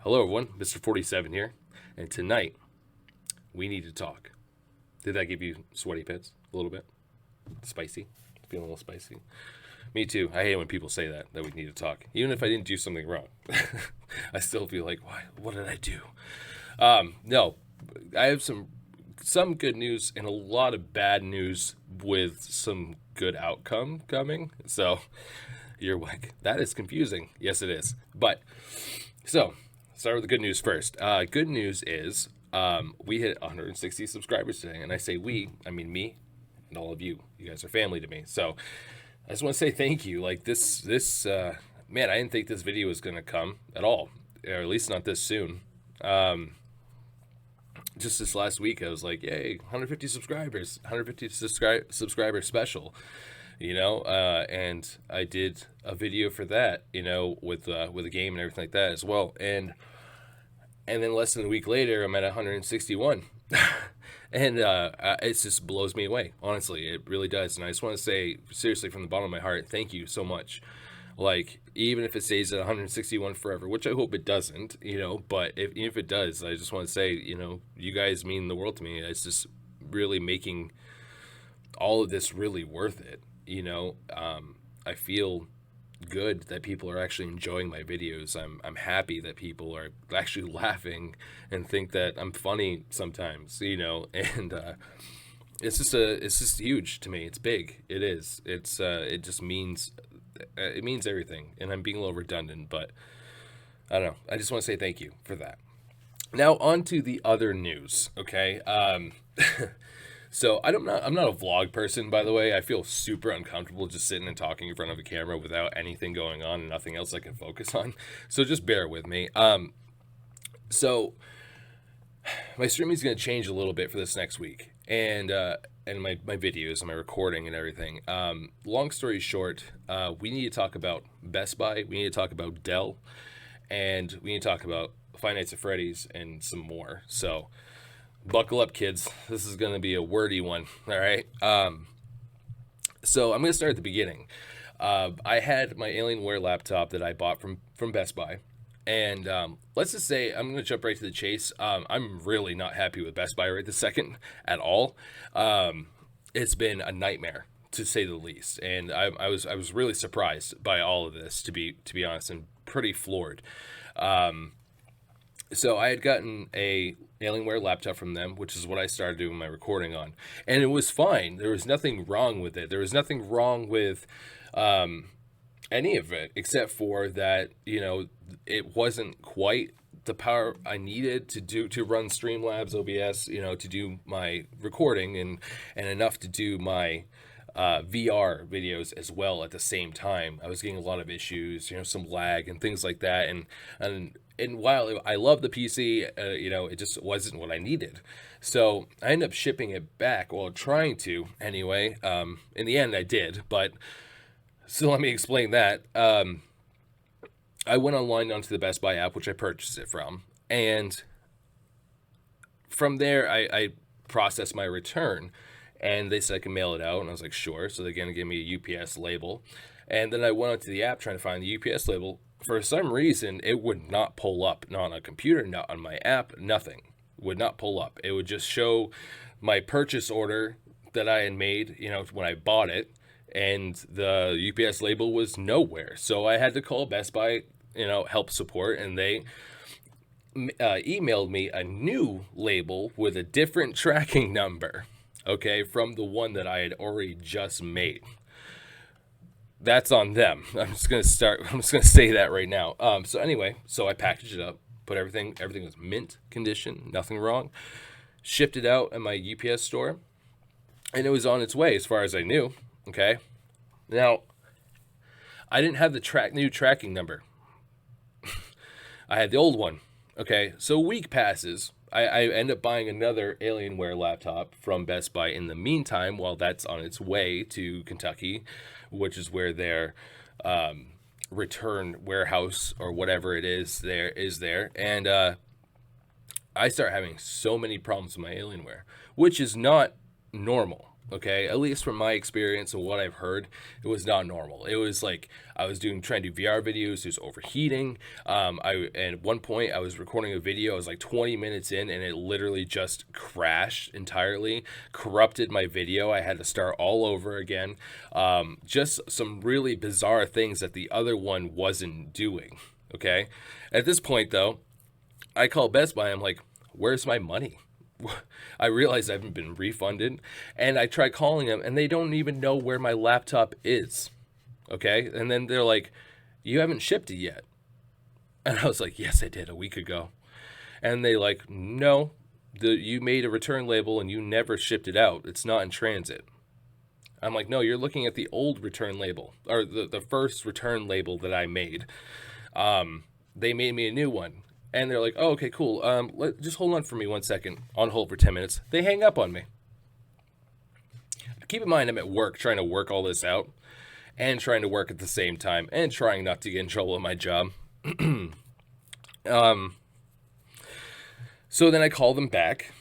Hello, everyone. Mister47 here, and tonight we need to talk. Did that give you sweaty pits a little bit? Spicy? Feeling a little spicy? Me too. I hate when people say that we need to talk, even if I didn't do something wrong. I still feel like, why? What did I do? No, I have some good news and a lot of bad news with some good outcome coming. So you're like, that is confusing. Yes, it is. But so start with the good news first. Good news is we hit 160 subscribers today, and I say we, I mean me, and all of you. You guys are family to me. So I just want to say thank you. Like this man, I didn't think this video was gonna come at all, or at least not this soon. Just this last week, I was like, yay, 150 subscribers, 150 subscriber special, and I did a video for that, with a game and everything like that as well, and then less than a week later, I'm at 161. And it just blows me away. Honestly, it really does. And I just want to say, seriously, from the bottom of my heart, thank you so much. Like, even if it stays at 161 forever, which I hope it doesn't, but even if it does, I just want to say, you guys mean the world to me. It's just really making all of this really worth it. I feel good that people are actually enjoying my videos. I'm happy that people are actually laughing and think that I'm funny sometimes, and it's just huge to me. It's big. It is. It just means it means everything. And I'm being a little redundant, but I don't know. I just want to say thank you for that. Now on to the other news. Okay. So I'm not a vlog person, by the way. I feel super uncomfortable just sitting and talking in front of a camera without anything going on and nothing else I can focus on. So just bear with me. So my streaming is going to change a little bit for this next week, and my videos and my recording and everything. Long story short, we need to talk about Best Buy. We need to talk about Dell, and we need to talk about Five Nights at Freddy's and some more. So buckle up, kids. This is going to be a wordy one. All right. So I'm going to start at the beginning. I had my Alienware laptop that I bought from Best Buy. And let's just say, I'm going to jump right to the chase. I'm really not happy with Best Buy right this second at all. It's been a nightmare, to say the least. And I was really surprised by all of this, to be honest, and pretty floored. So I had gotten a Alienware laptop from them, which is what I started doing my recording on, and it was fine. There was nothing wrong with it. There was nothing wrong with any of it, except for that it wasn't quite the power I needed to run Streamlabs OBS, to do my recording and enough to do my VR videos as well at the same time. I was getting a lot of issues, some lag and things like that, and while I love the PC, it just wasn't what I needed. So I ended up shipping it back, well, trying to anyway. In the end, I did, but so let me explain that. I went online onto the Best Buy app, which I purchased it from, and from there, I processed my return, and they said I can mail it out, and I was like, sure. So they're gonna give me a UPS label, and then I went onto the app trying to find the UPS label. For some reason, it would not pull up, not on a computer, not on my app, nothing. Would not pull up. It would just show my purchase order that I had made, when I bought it, and the UPS label was nowhere. So I had to call Best Buy, help support, and they emailed me a new label with a different tracking number, okay, from the one that I had already just made. That's on them. I'm just gonna say that right now. So anyway, so I packaged it up, put everything was mint condition, nothing wrong. Shipped it out at my UPS store, and it was on its way as far as I knew. Okay. Now, I didn't have the new tracking number. I had the old one. Okay. So a week passes. I end up buying another Alienware laptop from Best Buy in the meantime, while that's on its way to Kentucky, which is where their return warehouse or whatever it is there. And I start having so many problems with my Alienware, which is not normal. Okay, at least from my experience and what I've heard, it was not normal. It was like I was trying to do VR videos. It was overheating. And at one point I was recording a video. I was like 20 minutes in, and it literally just crashed entirely, corrupted my video. I had to start all over again. Just some really bizarre things that the other one wasn't doing. Okay, at this point though, I call Best Buy. I'm like, "Where's my money?" I realize I haven't been refunded, and I try calling them, and they don't even know where my laptop is. Okay, and then they're like, "You haven't shipped it yet," and I was like, "Yes, I did a week ago," and they like, "No, you made a return label and you never shipped it out. It's not in transit." I'm like, "No, you're looking at the old return label, or the first return label that I made. They made me a new one." And they're like, "Oh, okay, cool. Just hold on for me 1 second. On hold for 10 minutes. They hang up on me. Keep in mind, I'm at work trying to work all this out and trying to work at the same time and trying not to get in trouble at my job. So then I call them back,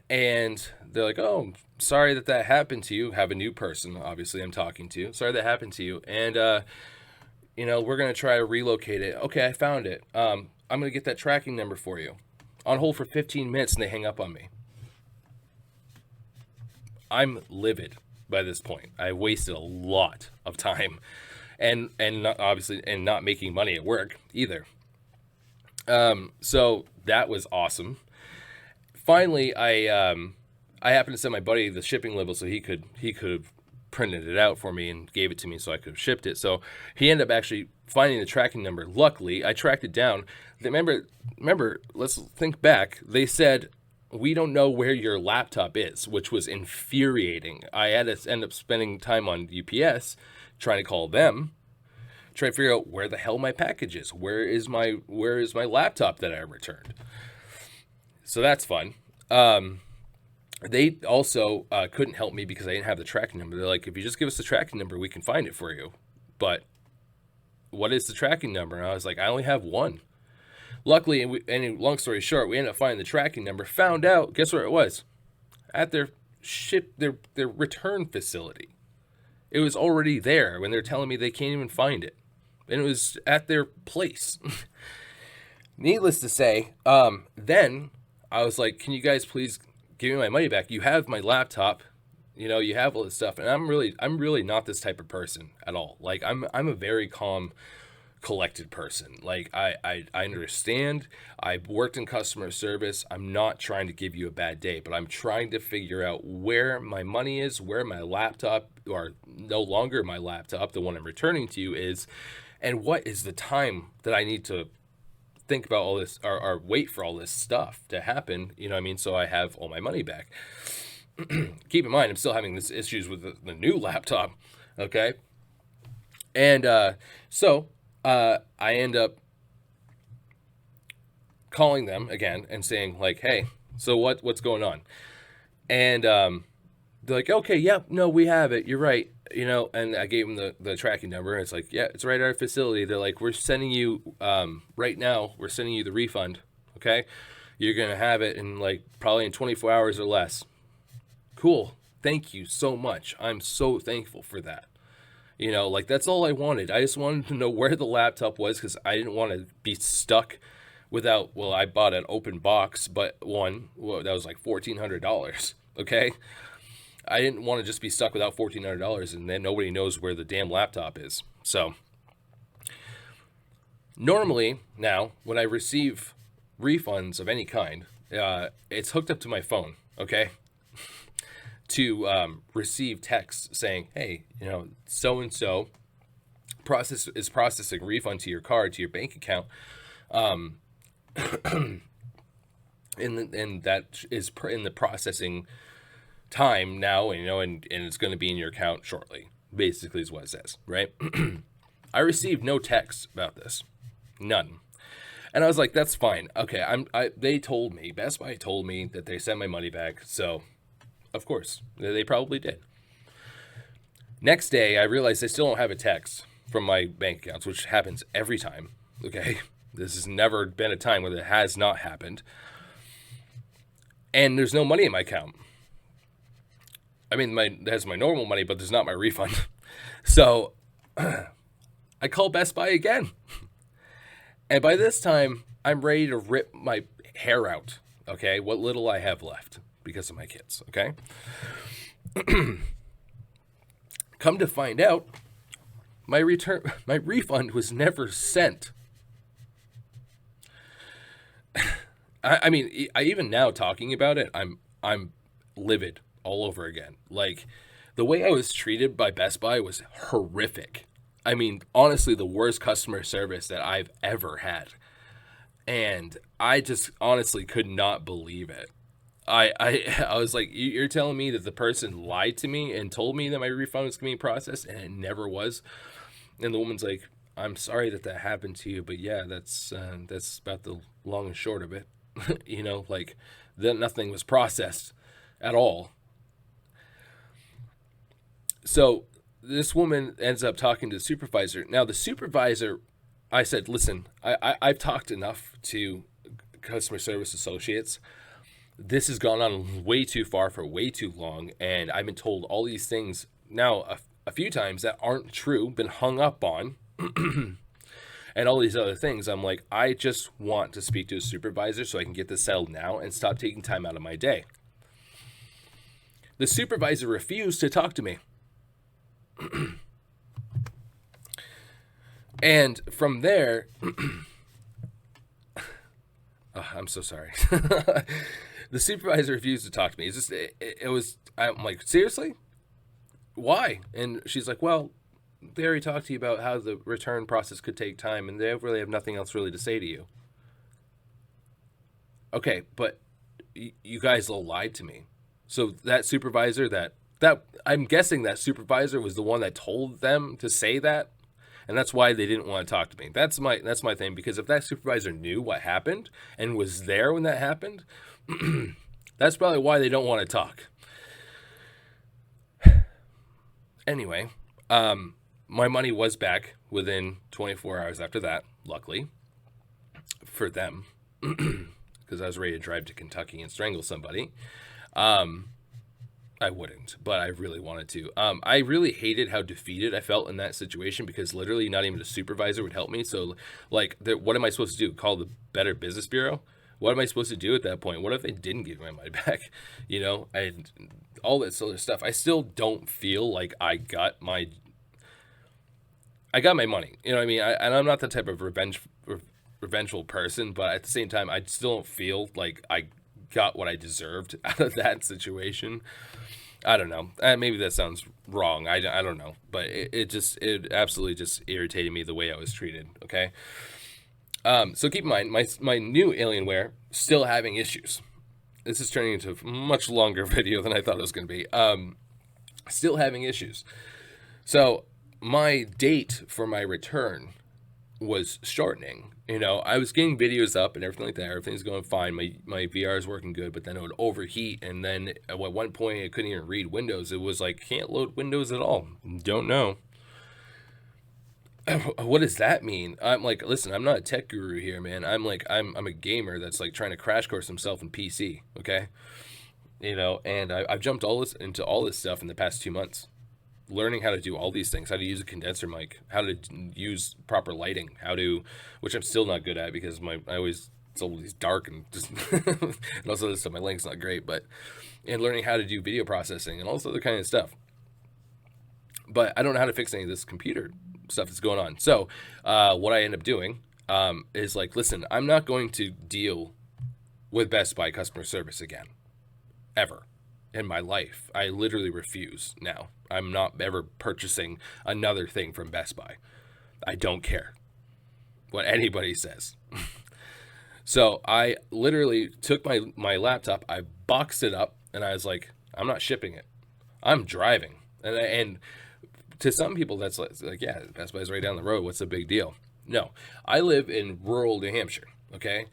and they're like, "Oh, sorry that happened to you." Have a new person, obviously, I'm talking to. "Sorry that happened to you. And, we're going to try to relocate it." "Okay, I found it. I'm going to get that tracking number for you." On hold for 15 minutes, and they hang up on me. I'm livid by this point. I wasted a lot of time, and not, obviously, and not making money at work either. So that was awesome. Finally, I happened to send my buddy the shipping label so he could have printed it out for me and gave it to me so I could have shipped it. So he ended up actually finding the tracking number. Luckily, I tracked it down. Remember, let's think back. They said, "We don't know where your laptop is," which was infuriating. I had to end up spending time on UPS trying to call them, trying to figure out where the hell my package is. Where is my laptop that I returned? So that's fun. They also couldn't help me because I didn't have the tracking number. They're like, "If you just give us the tracking number, we can find it for you." But what is the tracking number? And I was like, "I only have one." Luckily, and long story short, we ended up finding the tracking number. Found out, guess where it was? At their return facility. It was already there when they're telling me they can't even find it, and it was at their place. Needless to say, then I was like, "Can you guys please give me my money back? You have my laptop, you have all this stuff." And I'm really not this type of person at all. Like I'm a very calm, collected person. Like I understand. I've worked in customer service. I'm not trying to give you a bad day, but I'm trying to figure out where my money is, where my laptop, or no longer my laptop, the one I'm returning to you, is, and what is the time that I need to think about all this, or wait for all this stuff to happen, you know what I mean? So I have all my money back. Keep in mind, I'm still having this issues with the new laptop. Okay. And so I end up calling them again and saying like, "Hey, so what's going on?" And they're like, "Okay, yep, no, we have it. You're right." And I gave them the tracking number. It's like, "Yeah, it's right at our facility." They're like, "We're sending you right now. We're sending you the refund. Okay, you're gonna have it in like probably in 24 hours or less." Cool. Thank you so much. I'm so thankful for that. Like that's all I wanted. I just wanted to know where the laptop was because I didn't want to be stuck without. Well, I bought an open box, but that was like $1,400. Okay. I didn't want to just be stuck without $1,400 and then nobody knows where the damn laptop is. So normally now when I receive refunds of any kind, it's hooked up to my phone. Okay. To receive texts saying, "Hey, so and so processing refund to your card, to your bank account, and that is in the processing time now, and it's going to be in your account shortly." Basically, is what it says, right? I received no text about this, none, and I was like, "That's fine, okay." They told me, Best Buy told me that they sent my money back, so. Of course, they probably did. Next day, I realized I still don't have a text from my bank accounts, which happens every time. Okay, this has never been a time where it has not happened. And there's no money in my account. I mean, that's my normal money, but there's not my refund. So I call Best Buy again. And by this time, I'm ready to rip my hair out, okay? What little I have left because of my kids, okay? Come to find out, my refund was never sent. I mean, even now talking about it, I'm livid all over again. Like, the way I was treated by Best Buy was horrific. I mean, honestly, the worst customer service that I've ever had. And I just honestly could not believe it. I was like, you're telling me that the person lied to me and told me that my refund was being processed, and it never was. And the woman's like, I'm sorry that happened to you, but yeah, that's about the long and short of it. You know, like, that nothing was processed at all. So this woman ends up talking to the supervisor. Now the supervisor, I said, listen, I've talked enough to customer service associates. This has gone on way too far for way too long, and I've been told all these things now a few times that aren't true, been hung up on, and all these other things. I'm like, I just want to speak to a supervisor so I can get this settled now and stop taking time out of my day. The supervisor refused to talk to me. And from there, oh, I'm so sorry. The supervisor refused to talk to me. It's just, it was, I'm like, seriously? Why? And she's like, well, they already talked to you about how the return process could take time, and they really have nothing else really to say to you. Okay, but you guys all lied to me. So that supervisor, that I'm guessing that supervisor was the one that told them to say that, and that's why they didn't want to talk to me. That's my thing, because if that supervisor knew what happened and was there when that happened, that's probably why they don't want to talk. Anyway, my money was back within 24 hours after that, luckily for them, because I was ready to drive to Kentucky and strangle somebody. I wouldn't, but I really wanted to. I really hated how defeated I felt in that situation, because literally not even a supervisor would help me. So, like, what am I supposed to do? Call the Better Business Bureau? What am I supposed to do at that point? What if they didn't give my money back? You know, all that other stuff. I still don't feel like I got my money. You know what I mean? And I'm not the type of revengeful person, but at the same time, I still don't feel like I got what I deserved out of that situation. I don't know. Maybe that sounds wrong. I don't know. But it absolutely just irritated me the way I was treated. Okay. So keep in mind, my new Alienware still having issues. This is turning into a much longer video than I thought it was going to be. Still having issues. So my date for my return was shortening. You know, I was getting videos up and everything like that. Everything's going fine. My VR is working good, but then it would overheat. And then at one point, I couldn't even read Windows. It was like, can't load Windows at all. Don't know. What does that mean? I'm like, listen, I'm not a tech guru here, man. I'm a gamer that's like trying to crash course himself in PC. Okay. You know, and I've jumped into all this stuff in the past 2 months. Learning how to do all these things, how to use a condenser mic, how to use proper lighting, which I'm still not good at, because it's always dark and just, and also this stuff, my lighting's not great, and learning how to do video processing and all this other kind of stuff. But I don't know how to fix any of this computer stuff that's going on. So what I end up doing is like, listen, I'm not going to deal with Best Buy customer service again, ever. In my life. I literally refuse now. I'm not ever purchasing another thing from Best Buy. I don't care what anybody says. So I literally took my laptop, I boxed it up, and I was like, I'm not shipping it. I'm driving. And to some people, that's like, yeah, Best Buy's right down the road. What's the big deal? No, I live in rural New Hampshire, okay?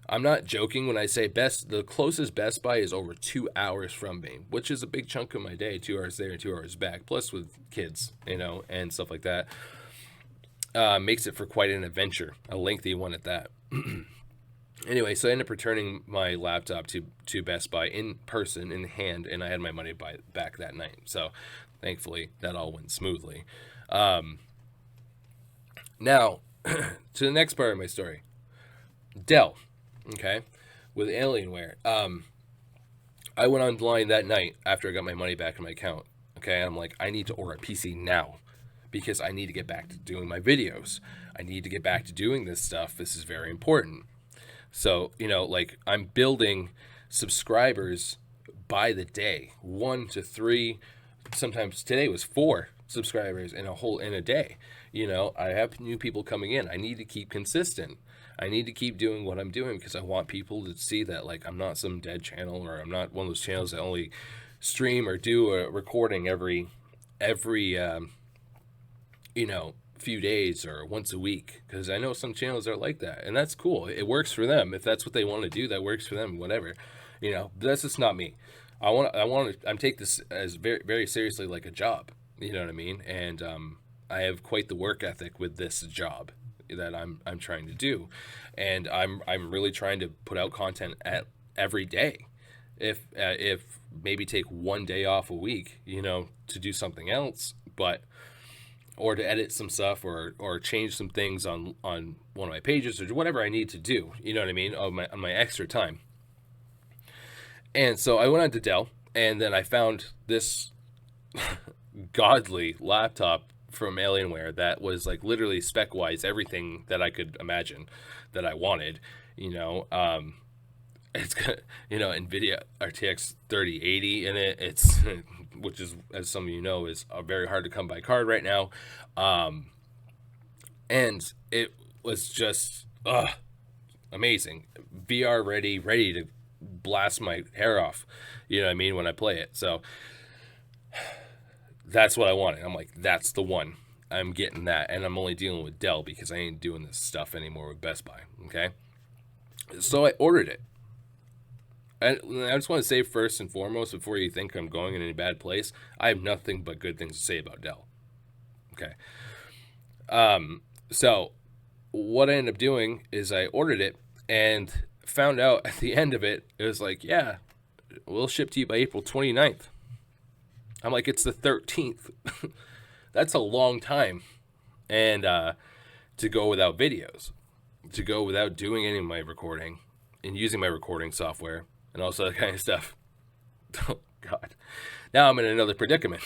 I'm not joking when I say the closest Best Buy is over 2 hours from me, which is a big chunk of my day, 2 hours there and 2 hours back, plus with kids, you know, and stuff like that. Makes it for quite an adventure, a lengthy one at that. Anyway, so I ended up returning my laptop to Best Buy in person, in hand, and I had my money back that night. So thankfully, that all went smoothly. Um, Now, to the next part of my story. Dell, okay, with Alienware. I went online that night after I got my money back in my account. Okay, I'm like, I need to order a PC now because I need to get back to doing my videos. I need to get back to doing this stuff. This is very important. So, like I'm building subscribers by the day, 1 to 3. Sometimes today was 4 subscribers in a day. I have new people coming in. I need to keep consistent. I need to keep doing what I'm doing because I want people to see that like I'm not some dead channel, or I'm not one of those channels that only stream or do a recording every few days or once a week, because I know some channels are like that, and that's cool. It works for them. If that's what they want to do, that works for them, whatever. But that's just not me. I'm take this as very, very seriously, like a job. You know what I mean? And I have quite the work ethic with this job that I'm trying to do, and I'm really trying to put out content at every day. If maybe take one day off a week, to do something else, but or to edit some stuff, or change some things on one of my pages, or whatever I need to do. You know what I mean? On my extra time. And so I went on to Dell, and then I found this godly laptop from Alienware that was like literally spec wise everything that I could imagine that I wanted. It's got NVIDIA RTX 3080 in it. It's which is, as some of you know, is a very hard to come by card right now. And it was just amazing, VR ready to blast my hair off. You know what I mean, when I play it. So that's what I wanted. I'm like, that's the one. I'm getting that, and I'm only dealing with Dell because I ain't doing this stuff anymore with Best Buy. Okay, so I ordered it. And I just want to say, first and foremost, before you think I'm going in a bad place, I have nothing but good things to say about Dell. Okay. So what I ended up doing is I ordered it and found out at the end of it, it was like, yeah, we'll ship to you by April 29th. I'm like, it's the 13th. That's a long time. And to go without videos, to go without doing any of my recording and using my recording software and all that kind of stuff. Oh, God. Now I'm in another predicament.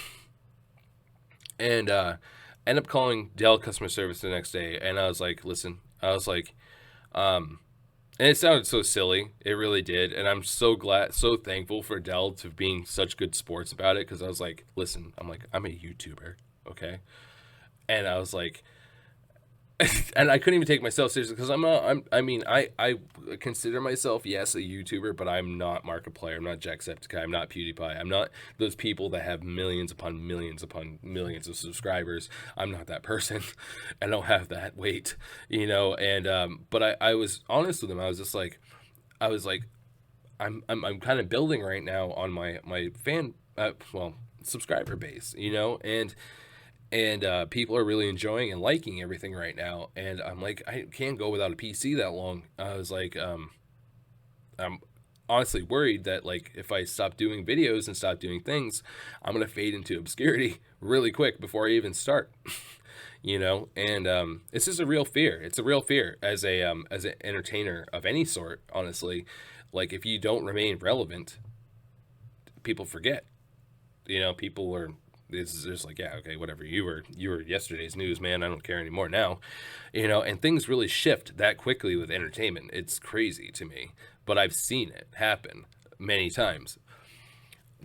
And end up calling Dell customer service the next day. And I was like, listen, and it sounded so silly. It really did. And I'm so thankful for Dell to being such good sports about it. Because I was like, listen, I'm a YouTuber, okay? And I was like, and I couldn't even take myself seriously because I consider myself, yes, a YouTuber, but I'm not Markiplier. I'm not Jacksepticeye. I'm not PewDiePie. I'm not those people that have millions upon millions of subscribers. I'm not that person. I don't have that weight, And but I was honest with them. I was just like, I'm kind of building right now on my fan subscriber base, and people are really enjoying and liking everything right now. And I'm like, I can't go without a PC that long. I was like, I'm honestly worried that like if I stop doing videos and stop doing things, I'm gonna fade into obscurity really quick before I even start. And this is a real fear. It's a real fear as an entertainer of any sort. Honestly, like if you don't remain relevant, people forget. People are. It's just like, yeah, okay, whatever. You were yesterday's news, man. I don't care anymore now. And things really shift that quickly with entertainment. It's crazy to me, but I've seen it happen many times.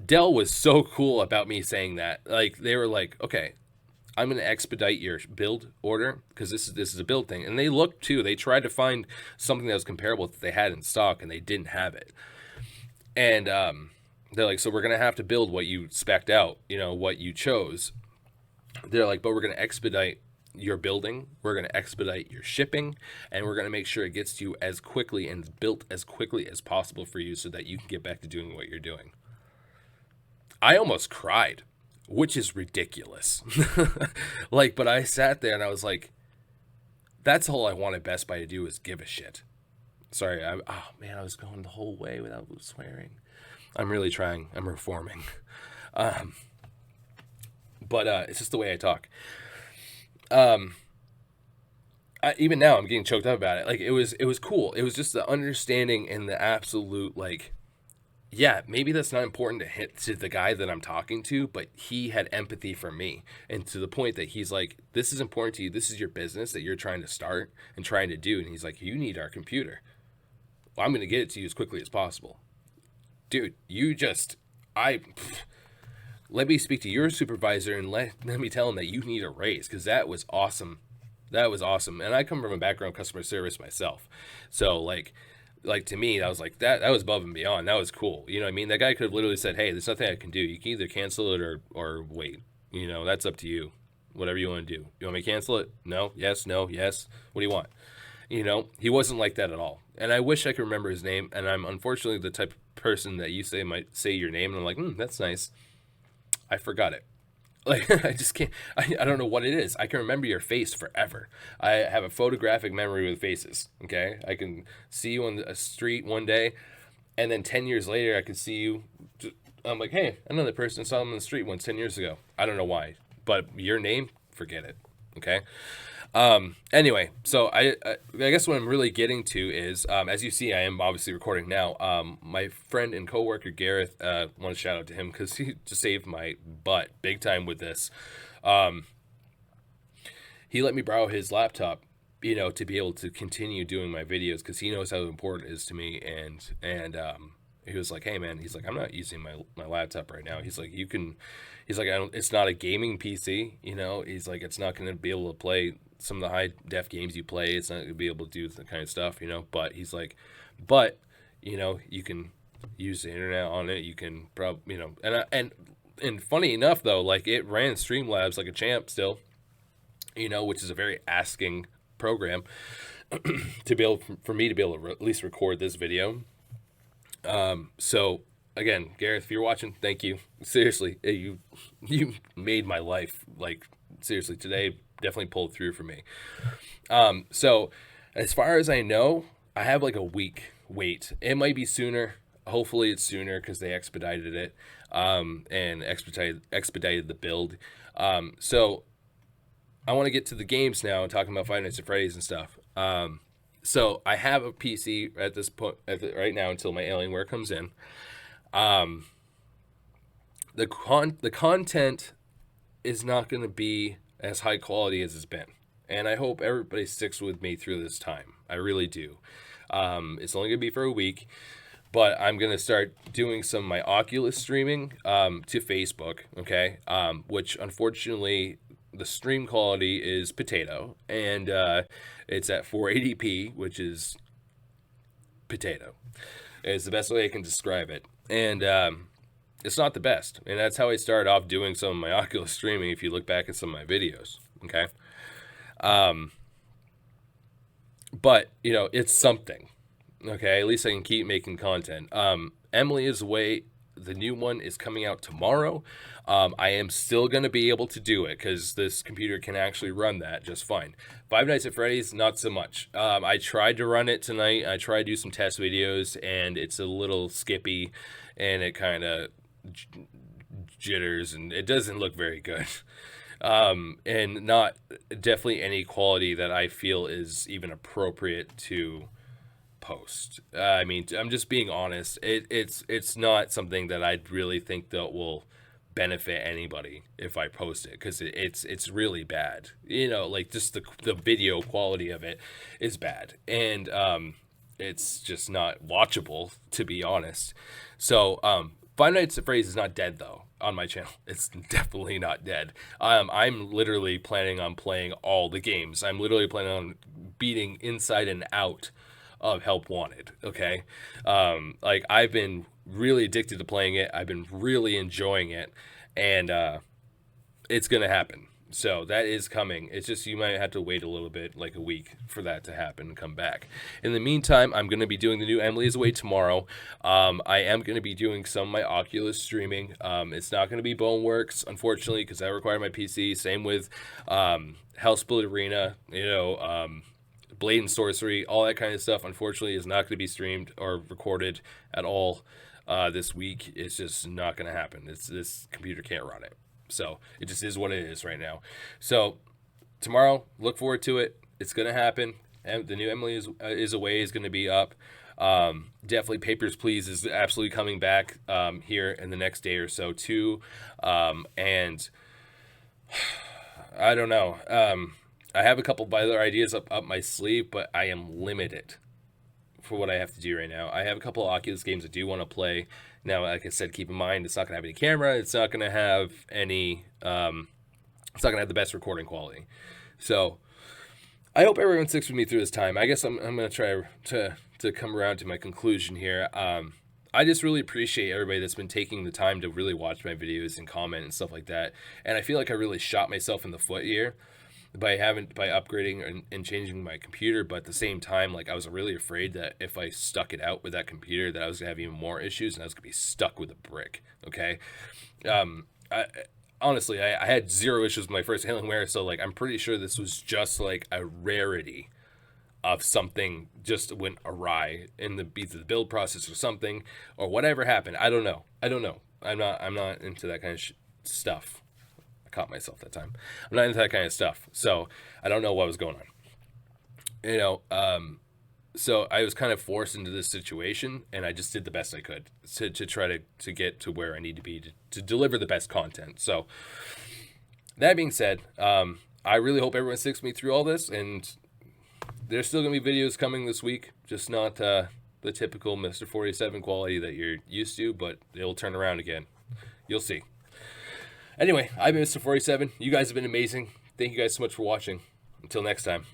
Dell was so cool about me saying that. Like they were like, okay, I'm going to expedite your build order because this is a build thing. And they looked too. They tried to find something that was comparable that they had in stock, and they didn't have it. And they're like, so we're going to have to build what you spec'd out, what you chose. They're like, but we're going to expedite your building. We're going to expedite your shipping, and we're going to make sure it gets to you as quickly and built as quickly as possible for you so that you can get back to doing what you're doing. I almost cried, which is ridiculous. But I sat there and I was like, that's all I wanted Best Buy to do is give a shit. Sorry, oh man, I was going the whole way without swearing. I'm really trying. I'm reforming. Um, but it's just the way I talk. Um, even now, I'm getting choked up about it. Like it was cool. It was just the understanding and the absolute like, yeah, maybe that's not important to hit to the guy that I'm talking to, but he had empathy for me, and to the point that he's like, "This is important to you. This is your business that you're trying to start and trying to do." And he's like, "You need our computer. Well, I'm going to get it to you as quickly as possible." Dude, I let me speak to your supervisor and let me tell him that you need a raise, because that was awesome. That was awesome. And I come from a background customer service myself. So like to me, I was like, that was above and beyond. That was cool. You know what I mean? That guy could have literally said, "Hey, there's nothing I can do. You can either cancel it or wait. You know, that's up to you. Whatever you want to do. You want me to cancel it? No, yes, no, yes. What do you want?" You know, he wasn't like that at all. And I wish I could remember his name. And I'm unfortunately the type of person that you say might say your name, and I'm like, that's nice. I forgot it. Like, I just can't. I don't know what it is. I can remember your face forever. I have a photographic memory with faces. Okay, I can see you on the street one day, and then 10 years later, I can see you. I'm like, hey, another person I saw him on the street once 10 years ago. I don't know why, but your name, forget it. Okay. Anyway, so I guess what I'm really getting to is, as you see, I am obviously recording now. My friend and coworker Gareth, want to shout out to him because he just saved my butt big time with this. Um, he let me borrow his laptop, you know, to be able to continue doing my videos, because he knows how important it is to me. And he was like, "Hey man," he's like, "I'm not using my laptop right now." He's like, "You can," he's like, It's not a gaming PC, you know." He's like, "It's not going to be able to play some of the high def games you play. It's not going to be able to do the kind of stuff, you know." But he's like, "But you know, you can use the internet on it. You can probably, you know." And funny enough though, like, it ran Streamlabs like a champ still, you know, which is a very asking program to be able for me to be able to at least record this video. So again, Gareth, if you're watching, thank you. Seriously, you made my life. Like, seriously, today definitely pulled through for me. So as far as I know, I have like a week wait. It might be sooner. Hopefully it's sooner because they expedited it, and expedited the build. So I want to get to the games now and talking about Five Nights at Freddy's and stuff. So I have a PC at this point, right now, until my Alienware comes in. Um, the content is not going to be as high quality as it's been, and I hope everybody sticks with me through this time. I really do. It's only going to be for a week, but I'm going to start doing some of my Oculus streaming to Facebook, okay? Which unfortunately the stream quality is potato, and it's at 480p, which is potato. It's the best way I can describe it. And it's not the best. And that's how I started off doing some of my Oculus streaming, if you look back at some of my videos, okay? But, you know, it's something, okay? At least I can keep making content. Emily is Away, the new one, is coming out tomorrow. I am still going to be able to do it because this computer can actually run that just fine. Five Nights at Freddy's, not so much. I tried to run it tonight. I tried to do some test videos, and it's a little skippy, and it kind of jitters, and it doesn't look very good. And not definitely any quality that I feel is even appropriate to post. I mean, I'm just being honest. It's not something that I really think that will benefit anybody if I post it, because it's really bad. You know, like, just the video quality of it is bad, and it's just not watchable, to be honest. So Five Nights at Freddy's is not dead though on my channel. It's definitely not dead. I'm literally planning on playing all the games. I'm literally planning on beating inside and out of Help Wanted, okay? Like, I've been really addicted to playing it. I've been really enjoying it, and it's gonna happen. So that is coming. It's just, you might have to wait a little bit, like a week, for that to happen and come back. In the meantime, I'm going to be doing the new Emily is Away tomorrow. I am going to be doing some of my Oculus streaming. It's not going to be Boneworks, unfortunately, because I require my PC. Same with Hellsplit Arena, you know, Blade and Sorcery, all that kind of stuff, unfortunately, is not going to be streamed or recorded at all this week. It's just not going to happen. This computer can't run it. So it just is what it is right now. So tomorrow, look forward to it. It's going to happen. And the new Emily is Away is going to be up. Definitely Papers, Please is absolutely coming back here in the next day or so too. And I don't know. I have a couple of other ideas up my sleeve, but I am limited for what I have to do right now. I have a couple of Oculus games I do want to play. Now, like I said, keep in mind, it's not going to have any camera. It's not going to have any, it's not going to have the best recording quality. So I hope everyone sticks with me through this time. I guess I'm going to try to come around to my conclusion here. I just really appreciate everybody that's been taking the time to really watch my videos and comment and stuff like that. And I feel like I really shot myself in the foot here by upgrading and changing my computer. But at the same time, like, I was really afraid that if I stuck it out with that computer, that I was gonna have even more issues and I was gonna be stuck with a brick. Okay. Honestly, I had zero issues with my first Alienware, so like I'm pretty sure this was just like a rarity of something just went awry in the build process or something, or whatever happened. I don't know. I'm not into that kind of stuff. I caught myself that time. I'm not into that kind of stuff. So I don't know what was going on. So I was kind of forced into this situation, and I just did the best I could to try to get to where I need to be to deliver the best content. So that being said, I really hope everyone sticks with me through all this, and there's still going to be videos coming this week, just not the typical Mister47 quality that you're used to, but it'll turn around again. You'll see. Anyway, I've been Mister47. You guys have been amazing. Thank you guys so much for watching. Until next time.